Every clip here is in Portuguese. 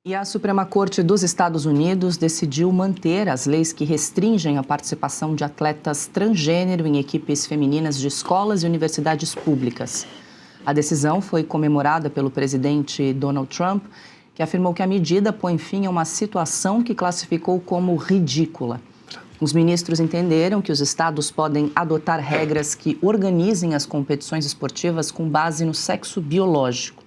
E a Suprema Corte dos Estados Unidos decidiu manter as leis que restringem a participação de atletas transgênero em equipes femininas de escolas e universidades públicas. A decisão foi comemorada pelo presidente Donald Trump, que afirmou que a medida põe fim a uma situação que classificou como ridícula. Os ministros entenderam que os estados podem adotar regras que organizem as competições esportivas com base no sexo biológico.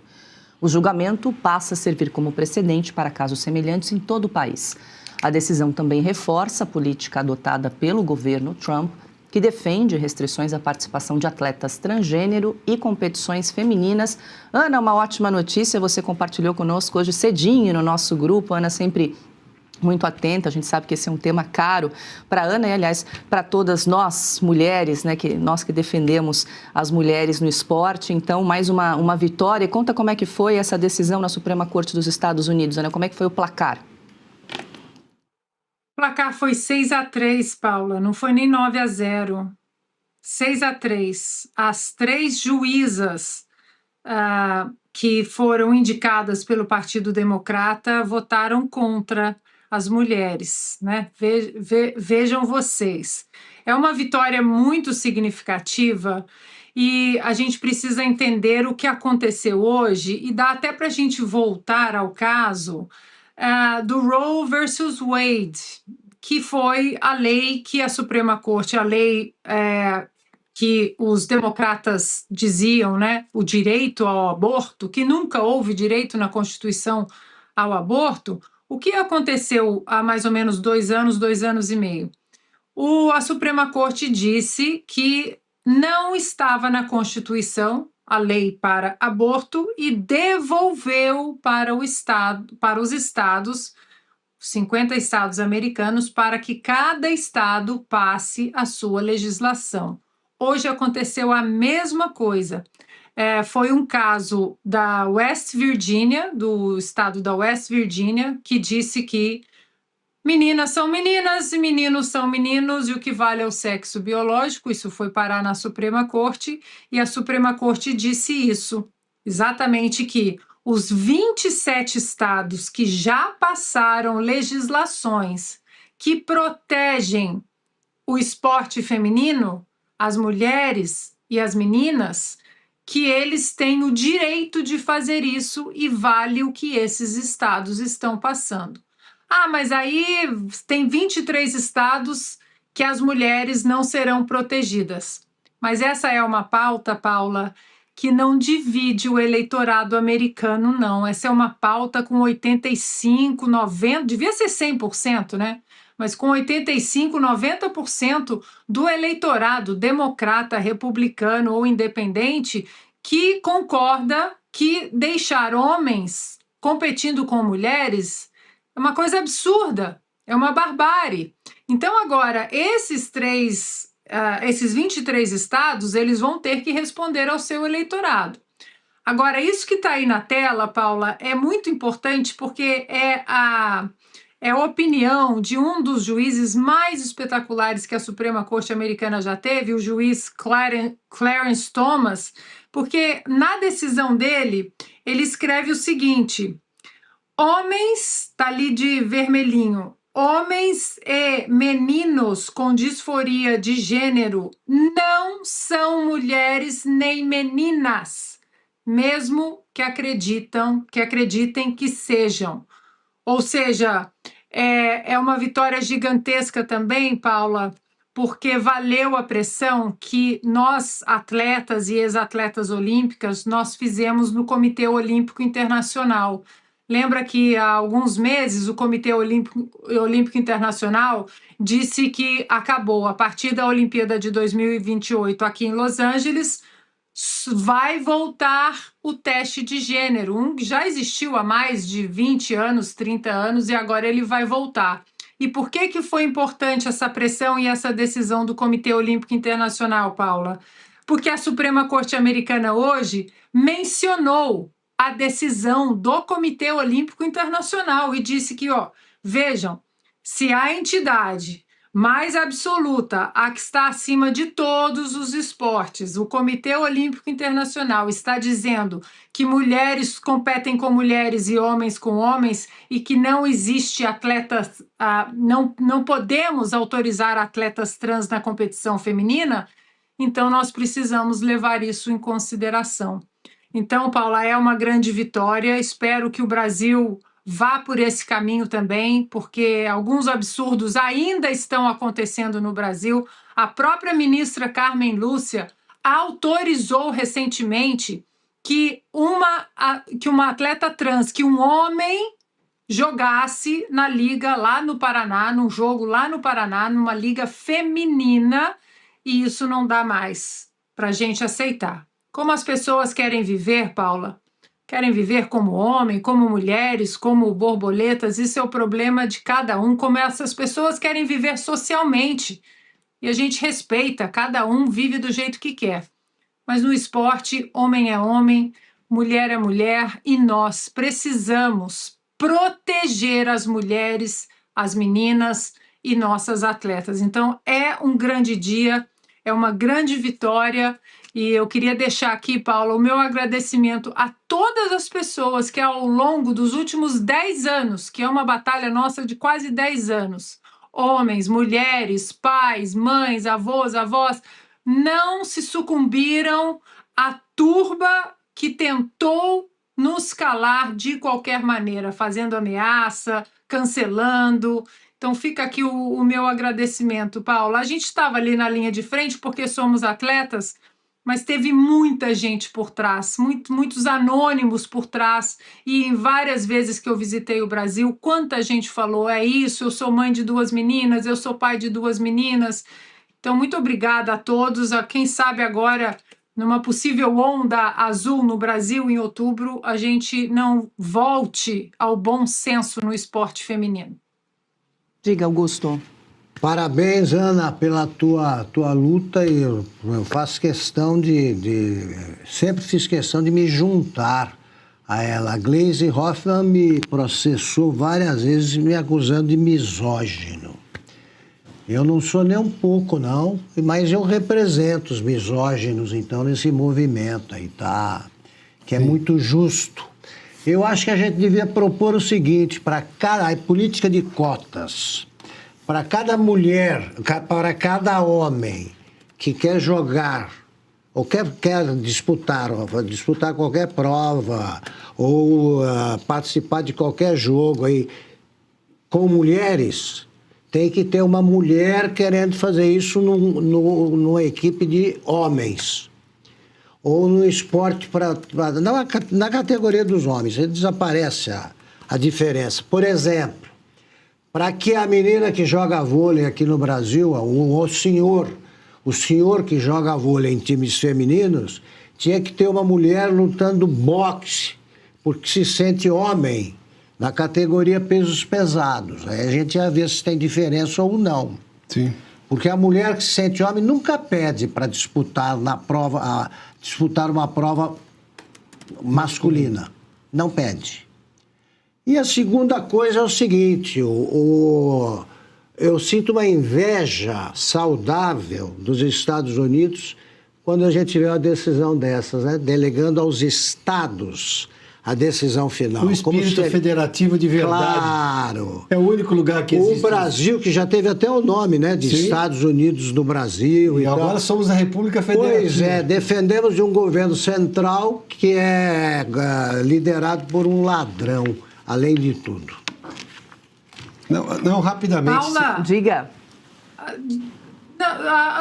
O julgamento passa a servir como precedente para casos semelhantes em todo o país. A decisão também reforça a política adotada pelo governo Trump, que defende restrições à participação de atletas transgênero e competições femininas. Ana, uma ótima notícia, você compartilhou conosco hoje cedinho no nosso grupo. Ana sempre muito atenta, a gente sabe que esse é um tema caro para a Ana e, aliás, para todas nós mulheres, né, nós que defendemos as mulheres no esporte. Então, mais uma vitória. Conta como é que foi essa decisão na Suprema Corte dos Estados Unidos, Ana, como é que foi o placar? O placar foi 6-3, Paula, não foi nem 9-0. 6-3. As 3 juízas que foram indicadas pelo Partido Democrata votaram contra as mulheres, né? Vejam vocês. É uma vitória muito significativa e a gente precisa entender o que aconteceu hoje e dá até para a gente voltar ao caso do Roe versus Wade, que foi a lei que a Suprema Corte, a lei que os democratas diziam, né, o direito ao aborto, que nunca houve direito na Constituição ao aborto. O que aconteceu há mais ou menos 2 anos e meio? A Suprema Corte disse que não estava na Constituição a lei para aborto e devolveu para os estados, 50 estados americanos, para que cada estado passe a sua legislação. Hoje aconteceu a mesma coisa. Foi um caso da West Virginia, do estado da West Virginia, que disse que meninas são meninas e meninos são meninos e o que vale é o sexo biológico. Isso foi parar na Suprema Corte e a Suprema Corte disse isso, exatamente, que os 27 estados que já passaram legislações que protegem o esporte feminino, as mulheres e as meninas, que eles têm o direito de fazer isso e vale o que esses estados estão passando. Mas aí tem 23 estados que as mulheres não serão protegidas. Mas essa é uma pauta, Paula, que não divide o eleitorado americano, não. Essa é uma pauta com 85%, 90%, devia ser 100%, né? Mas com 85%, 90% do eleitorado democrata, republicano ou independente que concorda que deixar homens competindo com mulheres é uma coisa absurda, é uma barbárie. Então, agora, esses 23 estados, eles vão ter que responder ao seu eleitorado. Agora, isso que está aí na tela, Paula, é muito importante porque é a opinião de um dos juízes mais espetaculares que a Suprema Corte Americana já teve, o juiz Clarence Thomas, porque na decisão dele, ele escreve o seguinte: homens, tá ali de vermelhinho, homens e meninos com disforia de gênero não são mulheres nem meninas, mesmo que acreditem que sejam. Ou seja, é uma vitória gigantesca também, Paula, porque valeu a pressão que nós, atletas e ex-atletas olímpicas, nós fizemos no Comitê Olímpico Internacional. Lembra que há alguns meses o Comitê Olímpico Internacional disse que acabou, a partir da Olimpíada de 2028 aqui em Los Angeles, vai voltar o teste de gênero, que já existiu há mais de 20 anos, 30 anos, e agora ele vai voltar. E por que foi importante essa pressão e essa decisão do Comitê Olímpico Internacional, Paula? Porque a Suprema Corte Americana hoje mencionou a decisão do Comitê Olímpico Internacional e disse que, vejam, se a entidade mais absoluta, a que está acima de todos os esportes. O Comitê Olímpico Internacional está dizendo que mulheres competem com mulheres e homens com homens e que não existe atletas, não podemos autorizar atletas trans na competição feminina, então nós precisamos levar isso em consideração. Então, Paula, é uma grande vitória, espero que o Brasil vá por esse caminho também, porque alguns absurdos ainda estão acontecendo no Brasil. A própria ministra Carmen Lúcia autorizou recentemente que uma atleta trans, que um homem jogasse na liga lá no Paraná, num jogo lá no Paraná, numa liga feminina, e isso não dá mais para a gente aceitar. Como as pessoas querem viver, Paula? Querem viver como homem, como mulheres, como borboletas, isso é o problema de cada um, como essas pessoas querem viver socialmente. E a gente respeita, cada um vive do jeito que quer. Mas no esporte, homem é homem, mulher é mulher, e nós precisamos proteger as mulheres, as meninas e nossas atletas. Então, é um grande dia, é uma grande vitória. E eu queria deixar aqui, Paula, o meu agradecimento a todas as pessoas que ao longo dos últimos 10 anos, que é uma batalha nossa de quase 10 anos, homens, mulheres, pais, mães, avós, não se sucumbiram à turba que tentou nos calar de qualquer maneira, fazendo ameaça, cancelando. Então fica aqui o meu agradecimento, Paula. A gente estava ali na linha de frente porque somos atletas, mas teve muita gente por trás, muitos anônimos por trás, e em várias vezes que eu visitei o Brasil, quanta gente falou, é isso, eu sou mãe de 2 meninas, eu sou pai de 2 meninas. Então, muito obrigada a todos, a quem sabe agora, numa possível onda azul no Brasil em outubro, a gente não volte ao bom senso no esporte feminino. Diga, Augusto. Parabéns, Ana, pela tua luta, e eu faço questão sempre fiz questão de me juntar a ela. A Gleisi Hoffmann me processou várias vezes me acusando de misógino. Eu não sou nem um pouco, não, mas eu represento os misóginos, então, nesse movimento aí, tá? Que é muito justo. Eu acho que a gente devia propor o seguinte, para cada política de cotas. Para cada mulher, para cada homem que quer jogar ou quer disputar qualquer prova ou participar de qualquer jogo aí, com mulheres, tem que ter uma mulher querendo fazer isso numa equipe de homens. Ou no esporte, na categoria dos homens, aí desaparece a diferença. Por exemplo, para que a menina que joga vôlei aqui no Brasil, o senhor que joga vôlei em times femininos, tinha que ter uma mulher lutando boxe, porque se sente homem na categoria pesos pesados. Aí a gente ia ver se tem diferença ou não. Sim. Porque a mulher que se sente homem nunca pede para disputar uma prova masculina. Não pede. E a segunda coisa é o seguinte, eu sinto uma inveja saudável dos Estados Unidos quando a gente vê uma decisão dessas, né? Delegando aos estados a decisão final. O espírito federativo de verdade. Claro. É o único lugar que existe. O Brasil, que já teve até o nome, né? De Estados Unidos do Brasil. E agora somos a República Federativa. Pois é, defendemos de um governo central que é liderado por um ladrão. Além de tudo. Não, rapidamente. Paula, diga.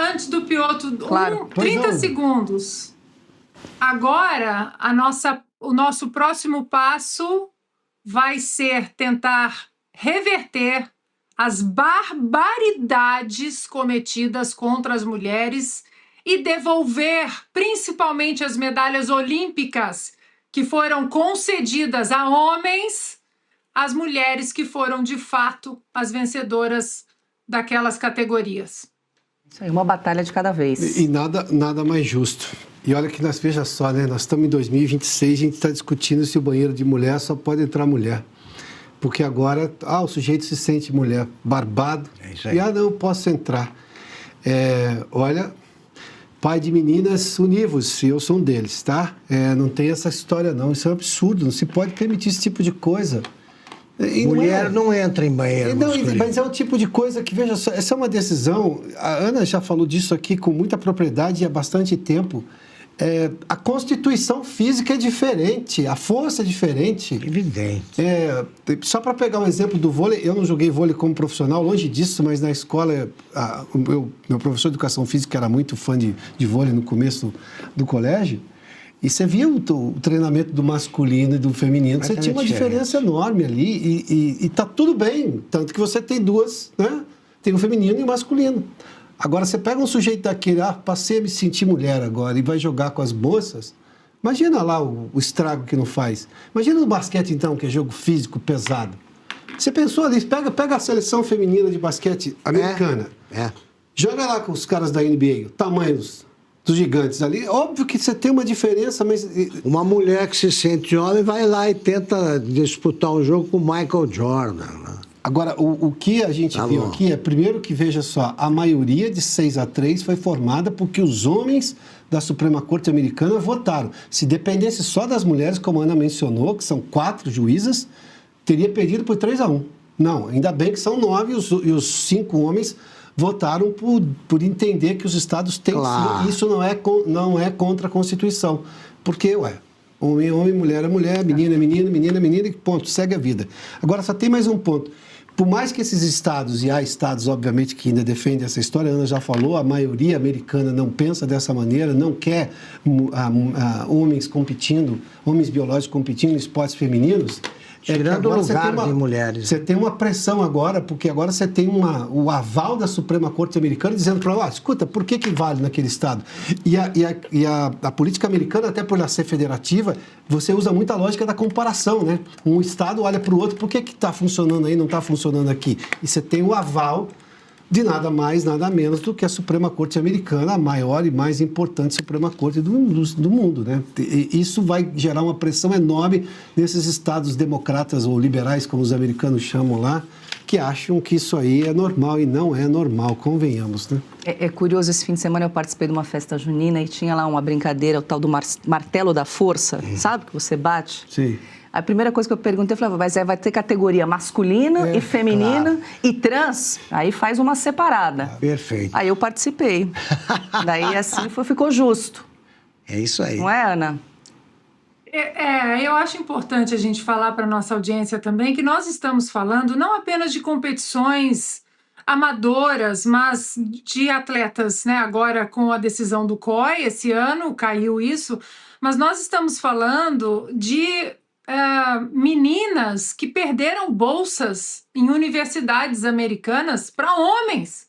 Antes do Piotr, claro. 30 segundos. Agora, o nosso próximo passo vai ser tentar reverter as barbaridades cometidas contra as mulheres e devolver, principalmente, as medalhas olímpicas que foram concedidas a homens, as mulheres que foram, de fato, as vencedoras daquelas categorias. Isso aí, uma batalha de cada vez. E nada mais justo. E olha que veja só, né? Nós estamos em 2026, a gente está discutindo se o banheiro de mulher só pode entrar mulher. Porque agora, o sujeito se sente mulher, barbado. É isso aí. E, não, eu posso entrar. Olha, pai de meninas univos, eu sou um deles, tá? Não tem essa história, não. Isso é um absurdo, não se pode permitir esse tipo de coisa. E Mulher não entra em banheiro masculino. Mas é um tipo de coisa que, veja só, essa é uma decisão, a Ana já falou disso aqui com muita propriedade e há bastante tempo. A constituição física é diferente, a força é diferente. Evidente. Só para pegar um exemplo do vôlei, eu não joguei vôlei como profissional, longe disso, mas na escola, meu professor de educação física era muito fã de vôlei no começo do colégio. E você via o treinamento do masculino e do feminino, você tinha uma diferença enorme ali e tá tudo bem, tanto que você tem duas, né? Tem o feminino e o masculino. Agora, você pega um sujeito daquele, passei a me sentir mulher agora e vai jogar com as moças, imagina lá o estrago que não faz. Imagina no basquete, então, que é jogo físico, pesado. Você pensou ali, pega a seleção feminina de basquete americana, joga lá com os caras da NBA, o tamanho dos gigantes ali. Óbvio que você tem uma diferença, mas... Uma mulher que se sente homem vai lá e tenta disputar um jogo com o Michael Jordan. Né? Agora, o que a gente viu aqui é, primeiro que, veja só, a maioria de 6-3 foi formada porque os homens da Suprema Corte Americana votaram. Se dependesse só das mulheres, como a Ana mencionou, que são 4 juízas, teria perdido por 3-1. Não, ainda bem que são 9 e os 5 homens votaram por entender que os estados têm sim, isso não é contra a Constituição. Porque, homem é homem, mulher é mulher, menina é menino, menina é menina, e ponto, segue a vida. Agora, só tem mais um ponto. Por mais que esses estados, e há estados, obviamente, que ainda defendem essa história, a Ana já falou, a maioria americana não pensa dessa maneira, não quer homens biológicos competindo em esportes femininos. Tirando o lugar de mulheres. Você tem uma pressão agora, porque agora você tem o aval da Suprema Corte Americana dizendo para ela, escuta, por que vale naquele estado? E a política americana, até por ela ser federativa, você usa muita lógica da comparação, né? Um estado olha para o outro, por que está funcionando aí, não está funcionando aqui? E você tem o aval de nada mais, nada menos do que a Suprema Corte Americana, a maior e mais importante Suprema Corte do mundo, né? E isso vai gerar uma pressão enorme nesses estados democratas ou liberais, como os americanos chamam lá, que acham que isso aí é normal e não é normal, convenhamos, né? É curioso, esse fim de semana eu participei de uma festa junina e tinha lá uma brincadeira, o tal do martelo da força, sabe? Que você bate. Sim. A primeira coisa que eu perguntei, eu falei, mas vai ter categoria masculina e feminina e trans? Aí faz uma separada. Perfeito. Aí eu participei. Daí assim ficou justo. É isso aí. Não é, Ana? Eu acho importante a gente falar para a nossa audiência também que nós estamos falando não apenas de competições amadoras, mas de atletas, né? Agora com a decisão do COI, esse ano caiu isso, mas nós estamos falando de meninas que perderam bolsas em universidades americanas para homens.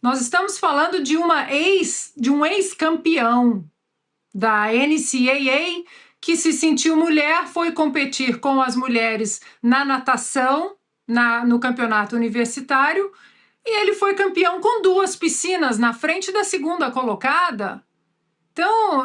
Nós estamos falando de um ex-campeão da NCAA que se sentiu mulher, foi competir com as mulheres na natação, no campeonato universitário, e ele foi campeão com 2 piscinas na frente da segunda colocada. Então,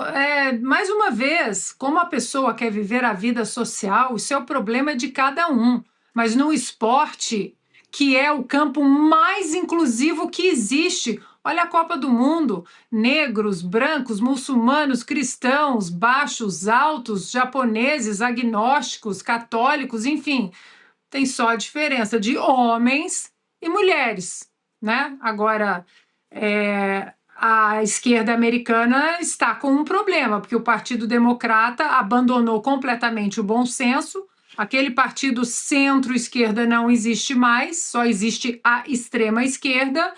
mais uma vez, como a pessoa quer viver a vida social, isso é o problema de cada um. Mas no esporte, que é o campo mais inclusivo que existe, olha a Copa do Mundo, negros, brancos, muçulmanos, cristãos, baixos, altos, japoneses, agnósticos, católicos, enfim, tem só a diferença de homens e mulheres, né? Agora, a esquerda americana está com um problema, porque o Partido Democrata abandonou completamente o bom senso, aquele partido centro-esquerda não existe mais, só existe a extrema-esquerda,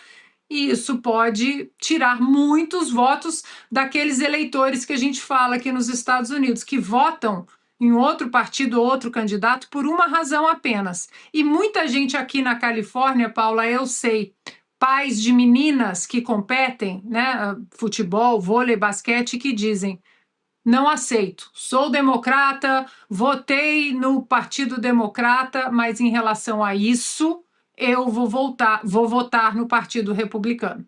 e isso pode tirar muitos votos daqueles eleitores que a gente fala aqui nos Estados Unidos, que votam em outro partido, outro candidato, por uma razão apenas. E muita gente aqui na Califórnia, Paula, eu sei, pais de meninas que competem, né, futebol, vôlei, basquete, que dizem, não aceito, sou democrata, votei no Partido Democrata, mas em relação a isso, eu vou votar no Partido Republicano.